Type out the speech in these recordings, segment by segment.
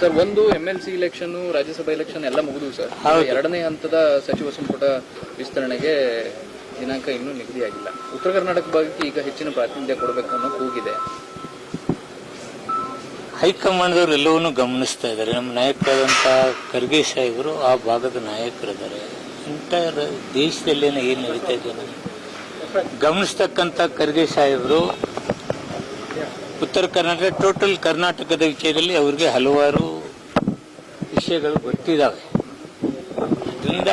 Sir, ಒಂದು MLC election, Rajya Sabha election ಎಲ್ಲ ಮುಗಿದು ಸರ್. ಎರಡನೇ ಹಂತದ ಸಚಿವ ಸಂಪುಟ ವಿಸ್ತರಣೆಗೆ ದಿನಾಂಕ ಇನ್ನೂ ನಿಗದಿಯಾಗಿಲ್ಲ. ಉತ್ತರ ಕರ್ನಾಟಕ ಭಾಗಕ್ಕೆ ಈಗ ಹೆಚ್ಚಿನ ಪ್ರಾತಿನಿಧ್ಯ ಕೊಡಬೇಕು ಅನ್ನೋ ಕೂಗಿದೆ. ಹೈಕಮಾಂಡ್ದವ್ರು ಎಲ್ಲವನ್ನೂ ಗಮನಿಸ್ತಾ ಇದ್ದಾರೆ. ನಮ್ಮ ನಾಯಕರಾದಂಥ ಖರ್ಗೆ ಸಾಹೇಬರು ಆ ಭಾಗದ ನಾಯಕರಿದ್ದಾರೆ. ಎಂಟೈರ್ ದೇಶದಲ್ಲೇನ ಏನು ನಡೀತಾ ಇದೆ ಗಮನಿಸ್ತಕ್ಕಂಥ ಖರ್ಗೆ ಸಾಹೇಬರು ಉತ್ತರ ಕರ್ನಾಟಕ, ಟೋಟಲ್ ಕರ್ನಾಟಕದ ವಿಷಯದಲ್ಲಿ ಅವ್ರಿಗೆ ಹಲವಾರು ವಿಷಯಗಳು ಗೊತ್ತಿದ್ದಾವೆ. ಅದರಿಂದ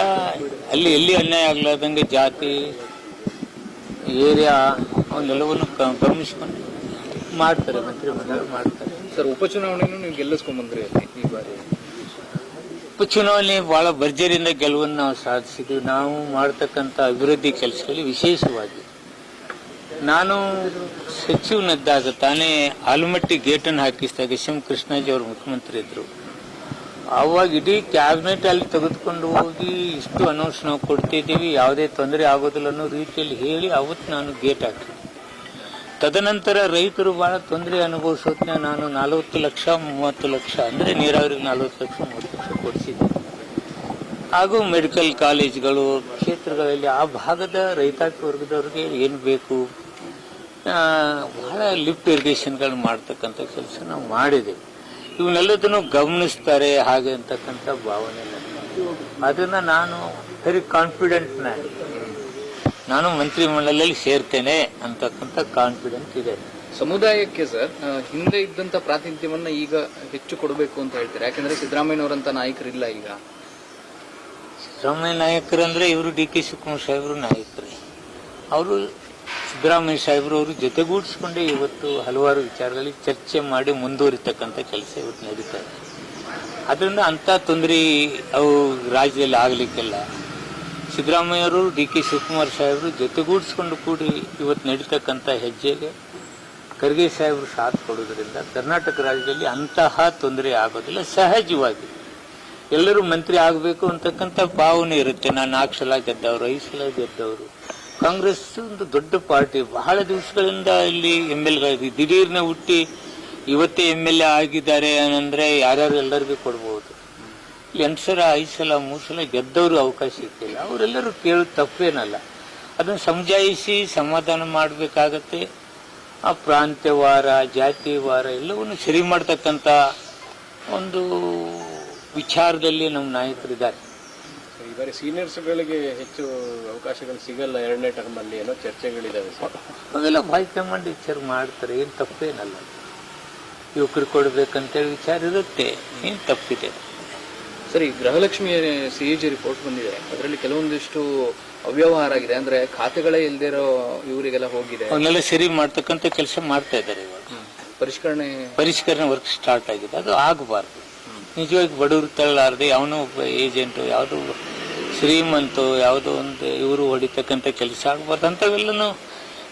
ಅಲ್ಲಿ ಎಲ್ಲಿ ಅನ್ಯಾಯ ಆಗ್ಲಾರ್ದಂಗೆ ಜಾತಿ, ಏರಿಯಾ ಅವನ್ನೆಲ್ಲವನ್ನು ಗಮನಿಸ್ಕೊಂಡು ಮಾಡ್ತಾರೆ, ಮಂತ್ರಿಮಂಡಲ ಮಾಡ್ತಾರೆ. ಸರ್, ಉಪಚುನಾವಣೆಯನ್ನು ನೀವು ಗೆಲ್ಲಿಸ್ಕೊಂಡ್ಬಂದ್ರಿ ಈ ಬಾರಿ. ಉಪಚುನಾವಣೆ ಬಹಳ ಭರ್ಜರಿಯಿಂದ ಗೆಲುವನ್ನು ನಾವು ಸಾಧಿಸಿದ್ವಿ. ನಾವು ಮಾಡತಕ್ಕಂಥ ಅಭಿವೃದ್ಧಿ ಕೆಲಸದಲ್ಲಿ ವಿಶೇಷವಾಗಿ ನಾನು ಸಚಿವನಿದ್ದಾಗ ತಾನೇ ಆಲಮಟ್ಟಿ ಗೇಟನ್ನು ಹಾಕಿಸಿದಾಗ ಎಸ್.ಎಂ. ಕೃಷ್ಣಾಜಿ ಅವರು ಮುಖ್ಯಮಂತ್ರಿ ಇದ್ರು. ಆವಾಗ ಇಡೀ ಕ್ಯಾಬಿನೆಟ್ ಅಲ್ಲಿ ತೆಗೆದುಕೊಂಡು ಹೋಗಿ ಇಷ್ಟು ಅನೌನ್ಸ್ ನಾವು ಕೊಡ್ತಿದ್ದೀವಿ, ಯಾವುದೇ ತೊಂದರೆ ಆಗೋದಿಲ್ಲ ಅನ್ನೋ ರೀತಿಯಲ್ಲಿ ಹೇಳಿ ಅವತ್ತು ನಾನು ಗೇಟ್ ಹಾಕಿದೆ. ತದನಂತರ ರೈತರು ಬಹಳ ತೊಂದರೆ ಅನುಭವಿಸೋದ್ನ ನಾನು 40 ಲಕ್ಷ 30 ಲಕ್ಷ ಅಂದರೆ ನೀರಾವರಿಗೆ 40 ಲಕ್ಷ 30 ಲಕ್ಷ ಕೊಡಿಸಿದ್ದೆ. ಹಾಗೂ ಮೆಡಿಕಲ್ ಕಾಲೇಜ್ಗಳು, ಕ್ಷೇತ್ರಗಳಲ್ಲಿ ಆ ಭಾಗದ ರೈತಾಪಿ ವರ್ಗದವ್ರಿಗೆ ಏನು ಬೇಕು ಬಹಳ ಲಿಫ್ಟ್ ಇರಿಗೇಷನ್ಗಳು ಮಾಡ್ತಕ್ಕಂಥ ಕೆಲಸ ನಾವು ಮಾಡಿದ್ದೇವೆ. ಇವನ್ನೆಲ್ಲದನ್ನು ಗಮನಿಸ್ತಾರೆ ಹಾಗೆ ಅಂತಕ್ಕಂಥ ಭಾವನೆ ನನಗೆ. ಅದನ್ನು ನಾನು ವೆರಿ ಕಾನ್ಫಿಡೆಂಟ್ ನಾನು ಮಂತ್ರಿಮಂಡಲದಲ್ಲಿ ಸೇರ್ತೇನೆ ಅಂತಕ್ಕಂಥ ಕಾನ್ಫಿಡೆನ್ಸ್ ಇದೆ. ಸಮುದಾಯಕ್ಕೆ ಸರ್ ಹಿಂದೆ ಇದ್ದಂತ ಪ್ರಾತಿನಿಧ್ಯವನ್ನ ಈಗ ಹೆಚ್ಚು ಕೊಡಬೇಕು ಅಂತ ಹೇಳ್ತಾರೆ. ಯಾಕಂದ್ರೆ ಸಿದ್ದರಾಮಯ್ಯನವರಂತ ನಾಯಕರಿಲ್ಲ ಈಗ. ಸಿದ್ದರಾಮಯ್ಯ ನಾಯಕರಂದ್ರೆ ಇವರು ಡಿ ಕೆ ಶಿವಕುಮಾರ್ ಸಾಹೇಬರು ನಾಯಕರೇ. ಅವರು ಸಿದ್ದರಾಮಯ್ಯ ಸಾಹೇಬರು ಅವರು ಜೊತೆಗೂಡಿಸಿಕೊಂಡೇ ಇವತ್ತು ಹಲವಾರು ವಿಚಾರಗಳಲ್ಲಿ ಚರ್ಚೆ ಮಾಡಿ ಮುಂದುವರಿತಕ್ಕಂಥ ಕೆಲಸ ಇವತ್ತು ನಡೀತಾ ಇದೆ. ಅದರಿಂದ ಅಂಥ ತೊಂದರೆ ಅವು ರಾಜ್ಯದಲ್ಲಿ ಆಗಲಿಕ್ಕಿಲ್ಲ. ಸಿದ್ದರಾಮಯ್ಯವರು ಡಿ ಕೆ ಶಿವಕುಮಾರ್ ಸಾಹೇಬರು ಜೊತೆಗೂಡಿಸಿಕೊಂಡು ಕೂಡಿ ಇವತ್ತು ನಡೀತಕ್ಕಂಥ ಹೆಜ್ಜೆಗೆ ಖರ್ಗೆ ಸಾಹೇಬರು ಸಾಥ್ ಕೊಡೋದ್ರಿಂದ ಕರ್ನಾಟಕ ರಾಜ್ಯದಲ್ಲಿ ಅಂತಹ ತೊಂದರೆ ಆಗೋದಿಲ್ಲ. ಸಹಜವಾಗಿ ಎಲ್ಲರೂ ಮಂತ್ರಿ ಆಗಬೇಕು ಅಂತಕ್ಕಂಥ ಭಾವನೆ ಇರುತ್ತೆ. ನಾನು 4 ಸಲ ಗೆದ್ದವರು, 5 ಸಲ ಗೆದ್ದವರು. ಕಾಂಗ್ರೆಸ್ ಒಂದು ದೊಡ್ಡ ಪಾರ್ಟಿ, ಬಹಳ ದಿವಸಗಳಿಂದ ಇಲ್ಲಿ MLA ದಿಢೀರ್ನೆ ಹುಟ್ಟಿ ಇವತ್ತೇ MLA ಆಗಿದ್ದಾರೆ ಅಂದರೆ ಯಾರ್ಯಾರು ಎಲ್ಲರಿಗೂ ಕೊಡ್ಬೋದು. 8 ಸಲ 5 ಸಲ 3 ಸಲ ಗೆದ್ದವರು ಅವಕಾಶ ಸಿಕ್ಕಿಲ್ಲ. ಅವರೆಲ್ಲರೂ ಕೇಳೋದು ತಪ್ಪೇನಲ್ಲ. ಅದನ್ನು ಸಮಜಾಯಿಸಿ ಸಮಾಧಾನ ಮಾಡಬೇಕಾಗತ್ತೆ. ಆ ಪ್ರಾಂತ್ಯವಾರ, ಜಾತಿವಾರ ಎಲ್ಲವನ್ನು ಸರಿ ಮಾಡ್ತಕ್ಕಂಥ ಒಂದು ವಿಚಾರದಲ್ಲಿ ನಮ್ಮ ನಾಯಕರಿದ್ದಾರೆ. ಈ ಬಾರಿ ಸೀನಿಯರ್ಸ್ಗಳಿಗೆ ಹೆಚ್ಚು ಅವಕಾಶಗಳು ಸಿಗಲ್ಲ 2ನೇ ಟರ್ಮ್ ಅಲ್ಲಿ ಏನೋ ಚರ್ಚೆಗಳಿದಾವೆ. ಅವೆಲ್ಲ ಹೈಕಮಾಂಡ್ ವಿಚಾರ ಮಾಡ್ತಾರೆ, ಏನು ತಪ್ಪೇನಲ್ಲ. ಯುವಕರು ಕೊಡ್ಬೇಕಂತೇಳಿ ವಿಚಾರ ಇರುತ್ತೆ, ಏನು ತಪ್ಪಿದೆ. ಸರಿ, ಗೃಹಲಕ್ಷ್ಮಿ CAG ರಿಪೋರ್ಟ್ ಬಂದಿದೆ. ಅದರಲ್ಲಿ ಕೆಲವೊಂದಿಷ್ಟು ಅವ್ಯವಹಾರ ಆಗಿದೆ. ಅಂದ್ರೆ ಖಾತೆಗಳೇ ಇಲ್ದಿರೋ ಇವರಿಗೆಲ್ಲ ಹೋಗಿದೆ. ಅವನ್ನೆಲ್ಲ ಸರಿ ಮಾಡ್ತಕ್ಕಂಥ ಕೆಲಸ ಮಾಡ್ತಾ ಇದ್ದಾರೆ. ಇವಾಗ ಪರಿಷ್ಕರಣೆ ವರ್ಕ್ ಸ್ಟಾರ್ಟ್ ಆಗಿದೆ. ಅದು ಆಗಬಾರ್ದು. ನಿಜವಾಗಿ ಬಡವರು ತಳ್ಳಾರ್ದೆ ಅವನೋ ಒಬ್ಬ ಏಜೆಂಟು, ಯಾವುದೋ ಶ್ರೀಮಂತು, ಯಾವುದೋ ಒಂದು ಇವರು ಹೊಡಿತಕ್ಕಂಥ ಕೆಲಸ ಆಗಬಾರ್ದು. ಅಂಥವೆಲ್ಲನೂ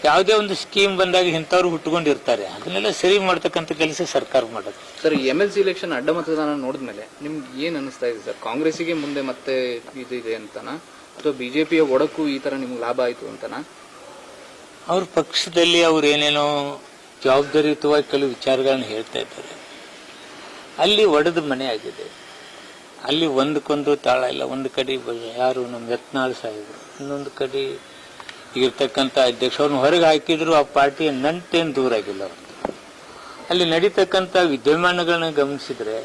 ಯಾವುದೇ ಒಂದು ಸ್ಕೀಮ್ ಬಂದಾಗ ಇಂಥವ್ರು ಹುಟ್ಟುಕೊಂಡಿರ್ತಾರೆ. ಅದನ್ನೆಲ್ಲ ಸರಿ ಮಾಡ್ತಕ್ಕಂಥ ಕೆಲಸ ಸರ್ಕಾರ ಮಾಡೋದು. ಸರ್, MLC ಇಲೆಕ್ಷನ್ ಅಡ್ಡ ಮತದಾನ ನೋಡಿದ್ಮೇಲೆ ನಿಮ್ಗೆ ಏನ್ ಅನಿಸ್ತಾ ಇದೆ ಸರ್? ಕಾಂಗ್ರೆಸ್ಸಿಗೆ ಮುಂದೆ ಮತ್ತೆ ಇದೆ ಅಂತನಾ, ಅಥವಾ ಬಿಜೆಪಿಯ ಒಡಕು ಈ ತರ ನಿಮ್ಗೆ ಲಾಭ ಆಯ್ತು ಅಂತನಾ? ಅವ್ರ ಪಕ್ಷದಲ್ಲಿ ಅವ್ರು ಏನೇನೋ ಜವಾಬ್ದಾರಿಯುತವಾಗಿ ಕೆಲವು ವಿಚಾರಗಳನ್ನ ಹೇಳ್ತಾ ಇದ್ದಾರೆ. ಅಲ್ಲಿ ಒಡೆದ ಮನೆ ಆಗಿದೆ. ಅಲ್ಲಿ ಒಂದಕ್ಕೊಂದು ತಾಳ ಇಲ್ಲ. ಒಂದು ಕಡೆ ಯಾರು ನಮ್ಮ ಯತ್ನಾಳ್ ಸಾಹೇಬರು, ಇನ್ನೊಂದು ಕಡೆ ಇರ್ತಕ್ಕಂಥ ಅಧ್ಯಕ್ಷ ಅವ್ರನ್ನ ಹೊರಗೆ ಹಾಕಿದ್ರು. ಆ ಪಾರ್ಟಿಯ ನಂಟೇನು ದೂರ ಆಗಿಲ್ಲ. ಅವ್ರದ್ದು ಅಲ್ಲಿ ನಡೀತಕ್ಕಂಥ ವಿದ್ಯಮಾನಗಳನ್ನ ಗಮನಿಸಿದ್ರೆ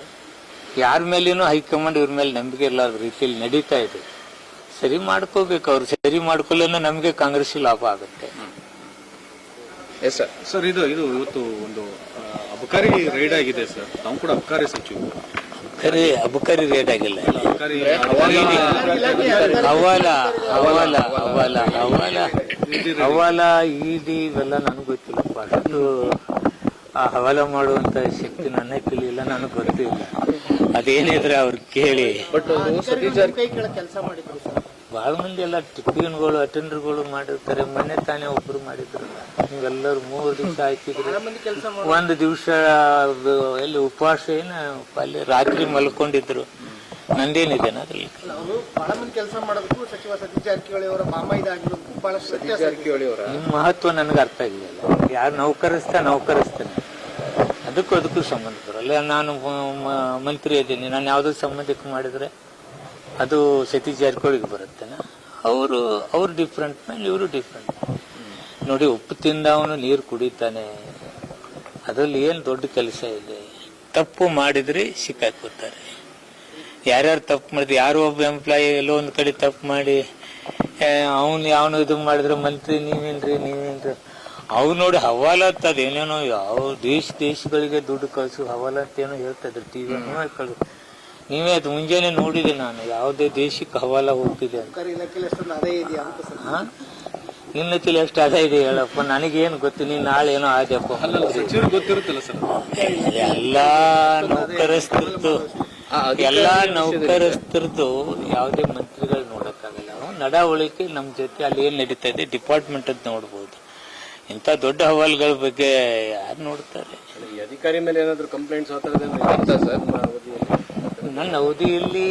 ಯಾರ ಮೇಲೇನೂ ಹೈಕಮಾಂಡ್ ಇವ್ರ ಮೇಲೆ ನಂಬಿಕೆ ಇಲ್ಲದ ರೀತಿಯಲ್ಲಿ ನಡೀತಾ ಇದೆ. ಸರಿ ಮಾಡ್ಕೋಬೇಕು. ಅವ್ರು ಸರಿ ಮಾಡ್ಕೊಳ್ಳೋಣ, ನಮಗೆ ಕಾಂಗ್ರೆಸ್ ಲಾಭ ಆಗುತ್ತೆ. ಸರ್, ಇದು ಇವತ್ತು ಒಂದು ಅಬಕಾರಿ ರೈಡ್ ಆಗಿದೆ ಸರ್. ತಾವು ಕೂಡ ಅಬಕಾರಿ ಸಚಿವರು. ಅಬಕಾರಿ ರೇಟ್ ಆಗಿಲ್ಲ. ಹವಾಲ ಈಡಿ ಇವೆಲ್ಲ ನನಗೆ ಗೊತ್ತಿಲ್ಲಪ್ಪ. ಅದು ಆ ಹವಾಲ ಮಾಡುವಂತ ಶಕ್ತಿ ನನ್ನ ಕೈಲಿಲ್ಲ, ನನಗೆ ಗೊತ್ತಿಲ್ಲ. ಅದೇನಿದ್ರೆ ಅವ್ರು ಕೇಳಿ. ಬಹಳ ಮಂದಿ ಎಲ್ಲ ಟಿಫಿನ್ಗಳು ಅಟೆಂಡರ್ಗಳು ಮಾಡಿರ್ತಾರೆ. ಮೊನ್ನೆ ತಾನೇ ಒಬ್ರು ಮಾಡಿದ್ರಲ್ಲ, ನೀವೆಲ್ಲರೂ 3 ದಿವಸ ಹಾಕಿದ್ರು. 1 ದಿವಸ ಎಲ್ಲಿ ಉಪವಾಸ ಏನು ಅಲ್ಲಿ ರಾತ್ರಿ ಮಲ್ಕೊಂಡಿದ್ರು. ನಂದೇನಿದೆ ಅದ್ರಲ್ಲಿ ನಿಮ್ಮ ಮಹತ್ವ ನನಗೆ ಅರ್ಥ ಆಗಿಲ್ಲ. ಯಾರು ನೌಕರಿಸ್ತಾನೆ ಅದಕ್ಕೂ ಸಂಬಂಧ ಬರಲ್ಲ. ನಾನು ಮಂತ್ರಿ ಇದ್ದೀನಿ, ನಾನು ಯಾವುದೋ ಸಂಬಂಧಕ್ಕೆ ಮಾಡಿದ್ರೆ ಅದು ಸತೀಶ್ ಜಾರಕಿಹೊಳಿಗೆ ಬರುತ್ತೇನೆ. ಅವರು ಡಿಫ್ರೆಂಟ್ ಮೇಲೆ ಇವರು ಡಿಫ್ರೆಂಟ್. ನೋಡಿ, ಉಪ್ಪು ತಿಂದ ಅವನು ನೀರು ಕುಡಿತಾನೆ, ಅದ್ರಲ್ಲಿ ಏನು ದೊಡ್ಡ ಕೆಲಸ ಇದೆ. ತಪ್ಪು ಮಾಡಿದ್ರೆ ಸಿಕ್ಕಾಕೋತಾರೆ. ಯಾರ್ಯಾರು ತಪ್ಪು ಮಾಡಿದ್ರೆ, ಯಾರೋ ಒಬ್ಬ ಎಂಪ್ಲಾಯಿ ಎಲ್ಲೋ ಒಂದು ಕಡೆ ತಪ್ಪು ಮಾಡಿ ಅವನು ಇದು ಮಾಡಿದ್ರೆ ಮಂತ್ರಿ ನೀವೇನ್ರಿ ಅವ್ ನೋಡಿ ಹವಾಲತ್ ಅದೇನೇನೋ ಯಾವ ದೇಶಗಳಿಗೆ ದುಡ್ಡು ಕಳ್ಸು ಹವಾಲತ್ ಏನೋ ಹೇಳ್ತಾ ಇದ್ರು ಟಿವಿ ಕಳ್ಸು. ನೀವೇ ಅದು ಮುಂಜಾನೆ ನೋಡಿದೆ ನಾನು, ಯಾವುದೇ ದೇಶಕ್ಕೆ ಹವಾಲ ಹೋಗ್ತಿದೆ ಅಂತ. ಇನ್ನತಿಲ್ ಎಷ್ಟು ಆದಾಯ ಇದೆ ಹೇಳಪ್ಪ, ನನಗೇನು ಗೊತ್ತು. ನೀನ್ ನಾಳೆ ಏನೋ ಆದ್ಯಪ್ಪ. ಗೊತ್ತಿರುತ್ತಲ್ಲ ಸರ್, ಎಲ್ಲಾ ನೌಕರಸ್ಥರದ್ದು ಯಾವುದೇ ಮಂತ್ರಿಗಳು ನೋಡಕ್ಕಾಗಲ್ಲ. ನಡವಳಿಕೆ ನಮ್ ಜೊತೆ ಅಲ್ಲಿ ಏನ್ ನಡೀತಾ ಇದೆ ಡಿಪಾರ್ಟ್ಮೆಂಟ್ ಅಂತ ನೋಡ್ಬೋದು. ಇಂಥ ದೊಡ್ಡ ಹವಾಲ್ಗಳ ಬಗ್ಗೆ ಯಾರು ನೋಡ್ತಾರೆ? ಅಧಿಕಾರಿ ಮೇಲೆ ಏನಾದ್ರು ಕಂಪ್ಲೇಂಟ್ಸ್ ನನ್ನ ಅವಧಿಯಲ್ಲಿ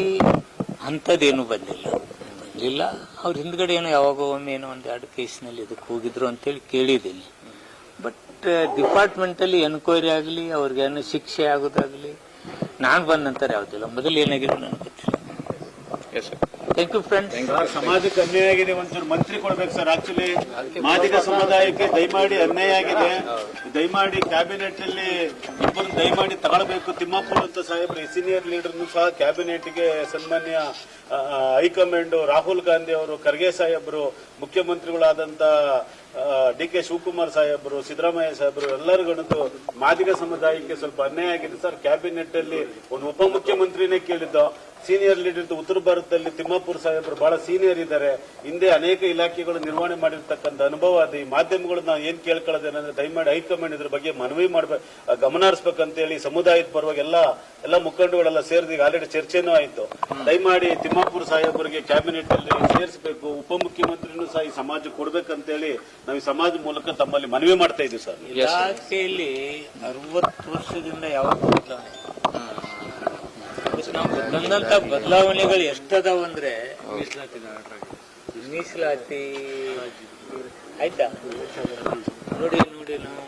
ಅಂಥದ್ದೇನು ಬಂದಿಲ್ಲ. ಅವ್ರ ಹಿಂದ್ಗಡೆ ಏನೋ ಯಾವಾಗ ಒಮ್ಮೆ ಏನೋ ಒಂದ್ 2 ಕೇಸ್ನಲ್ಲಿ ಇದಕ್ಕೆ ಹೋಗಿದ್ರು ಅಂತೇಳಿ ಕೇಳಿದ್ದೀನಿ. ಬಟ್ ಡಿಪಾರ್ಟ್ಮೆಂಟ್ ಅಲ್ಲಿ ಎನ್ಕ್ವೈರಿ ಆಗಲಿ ಅವ್ರಿಗೇನು ಶಿಕ್ಷೆ ಆಗೋದಾಗ್ಲಿ ನಾನ್ ಬಂದ ನಂತರ ಯಾವ್ದಿಲ್ಲ. ಮೊದಲು ಏನಾಗಿದೆ ನನಗೆ ಗೊತ್ತಿಲ್ಲ. Thank you friends. ಸಮಾಜಕ್ಕೆ ಅನ್ಯಾಯ ಆಗಿದೆ, ಒಂಚೂರು ಮಂತ್ರಿ ಕೊಡ್ಬೇಕು ಸರ್. ಆಕ್ಚುಲಿ ಮಾದಿಗ ಸಮುದಾಯಕ್ಕೆ ದಯಮಾಡಿ ಅನ್ಯಾಯ ಆಗಿದೆ, ದಯಮಾಡಿ ಕ್ಯಾಬಿನೆಟ್ ಅಲ್ಲಿ ಇಬ್ಬರು ದಯಮಾಡಿ ತಗೊಳ್ಬೇಕು. ತಿಮ್ಮಾಪುರ್ ಅಂತ ಸಾಹೇಬ್ರು ಸೀನಿಯರ್ ಲೀಡರ್ನು ಸಹ ಕ್ಯಾಬಿನೆಟ್ಗೆ ಸನ್ಮಾನ್ಯ ಹೈಕಮಾಂಡ್ ರಾಹುಲ್ ಗಾಂಧಿ ಅವರು, ಖರ್ಗೆ ಸಾಹೇಬ್ರು, ಮುಖ್ಯಮಂತ್ರಿಗಳಾದಂತ DK ಶಿವಕುಮಾರ್ ಸಾಹೇಬ್ರು, ಸಿದ್ದರಾಮಯ್ಯ ಸಾಹೇಬ್ರು ಎಲ್ಲರಿಗೂ ಮಾದಿಗ ಸಮುದಾಯಕ್ಕೆ ಸ್ವಲ್ಪ ಅನ್ಯಾಯ ಆಗಿದೆ ಸರ್. ಕ್ಯಾಬಿನೆಟ್ ಅಲ್ಲಿ ಒಂದು ಉಪಮುಖ್ಯಮಂತ್ರಿನೇ ಕೇಳಿದ್ದು. ಸೀನಿಯರ್ ಲೀಡರ್ ಉತ್ತರ ಭಾರತದಲ್ಲಿ ತಿಮ್ಮಾಪುರ್ ಸಾಹೇಬರು ಬಹಳ ಸೀನಿಯರ್ ಇದ್ದಾರೆ, ಹಿಂದೆ ಅನೇಕ ಇಲಾಖೆಗಳು ನಿರ್ವಹಣೆ ಮಾಡಿರ್ತಕ್ಕಂಥ ಅನುಭವ ಅದು. ಈ ಮಾಧ್ಯಮಗಳು ನಾವು ಏನ್ ಕೇಳ್ಕೊಳ್ಳೋದೇನಂದ್ರೆ ದಯಮಾಡಿ ಹೈಕಮಾಂಡ್ ಇದ್ರ ಬಗ್ಗೆ ಮನವಿ ಮಾಡ್ಬೇಕು, ಗಮನ ಹರಿಸಬೇಕಂತ ಹೇಳಿ ಸಮುದಾಯದ ಪರವಾಗಿ ಎಲ್ಲ ಮುಖಂಡಗಳೆಲ್ಲ ಸೇರಿದ ಈಗ ಆಲ್ರೆಡಿ ಚರ್ಚೆನೂ ಆಯ್ತು. ದಯಮಾಡಿ ತಿಮ್ಮಾಪುರ್ ಸಾಹೇಬರಿಗೆ ಕ್ಯಾಬಿನೆಟ್ ಅಲ್ಲಿ ಸೇರಿಸಬೇಕು, ಉಪಮುಖ್ಯಮಂತ್ರಿನೂ ಸಹ ಈ ಸಮಾಜಕ್ಕೆ ಕೊಡ್ಬೇಕಂತ ಹೇಳಿ ನಾವು ಈ ಸಮಾಜ ಮೂಲಕ ತಮ್ಮಲ್ಲಿ ಮನವಿ ಮಾಡ್ತಾ ಇದ್ದೀವಿ ಸರ್. ಇಲಾಖೆಯಲ್ಲಿ 60 ವರ್ಷದಿಂದ ಯಾವ ಬಂದಂತ ಬದಲಾವಣೆಗಳು ಎಷ್ಟದಾವಂದ್ರೆ ಮೀಸಲಾತಿ ಆಯ್ತಾ. ನೋಡಿ ನಾವು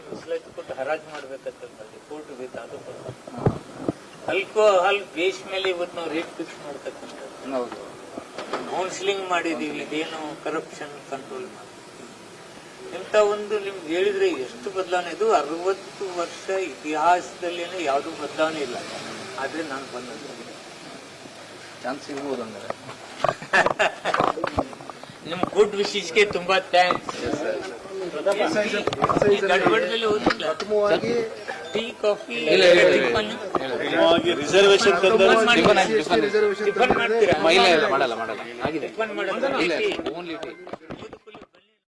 ಮೀಸಲಾತಿ ಕೊಟ್ಟು ಹರಾಜು ಮಾಡ್ಬೇಕಂತಂದ್ರೆ ಕೋರ್ಟ್ ಬೇಕು. ಅದು ಆಲ್ಕೋಹಾಲ್ ಬೇಸ್ ಮೇಲೆ ಇವತ್ತು ನಾವು ರೇಟ್ ಫಿಕ್ಸ್ ಮಾಡ್ತಕ್ಕಂಥದ್ದು, ಕೌನ್ಸಿಲಿಂಗ್ ಮಾಡಿದೀವಿ. ಇದೇನು ಕರಪ್ಷನ್ ಕಂಟ್ರೋಲ್ ಮಾಡಿ ಇಂಥ ಒಂದು ನಿಮ್ಗೆ ಹೇಳಿದ್ರೆ ಎಷ್ಟು ಬದಲಾವಣೆ. ಇದು 60 ವರ್ಷ ಇತಿಹಾಸದಲ್ಲೇನೆ ಯಾವ್ದು ಬದಲಾವಣೆ ಇಲ್ಲ. ಆದ್ರೆ ನಾನು ಬಂದ ಚಾನ್ಸ್ ಸಿಗ್ಬೋದು ಅಂದ್ರೆ ನಿಮ್ ಗುಡ್ ವಿಶೇಷ್ಗೆ ತುಂಬಾ ಥ್ಯಾಂಕ್ಸ್. ಗಡ್ಬಡದಲ್ಲಿ ಓದಿಲ್ಲ, ಟೀ ಕಾಫಿ ರಿಸರ್ವೇಶನ್ ಟಿಫನ್ ಮಾಡ್ತೀರಾ? ಮಾಡಲ್ಲ ಆಗಿದೆ. ಟಿಫನ್ ಮಾಡೋದು ಓನ್ಲಿ ಟೀ.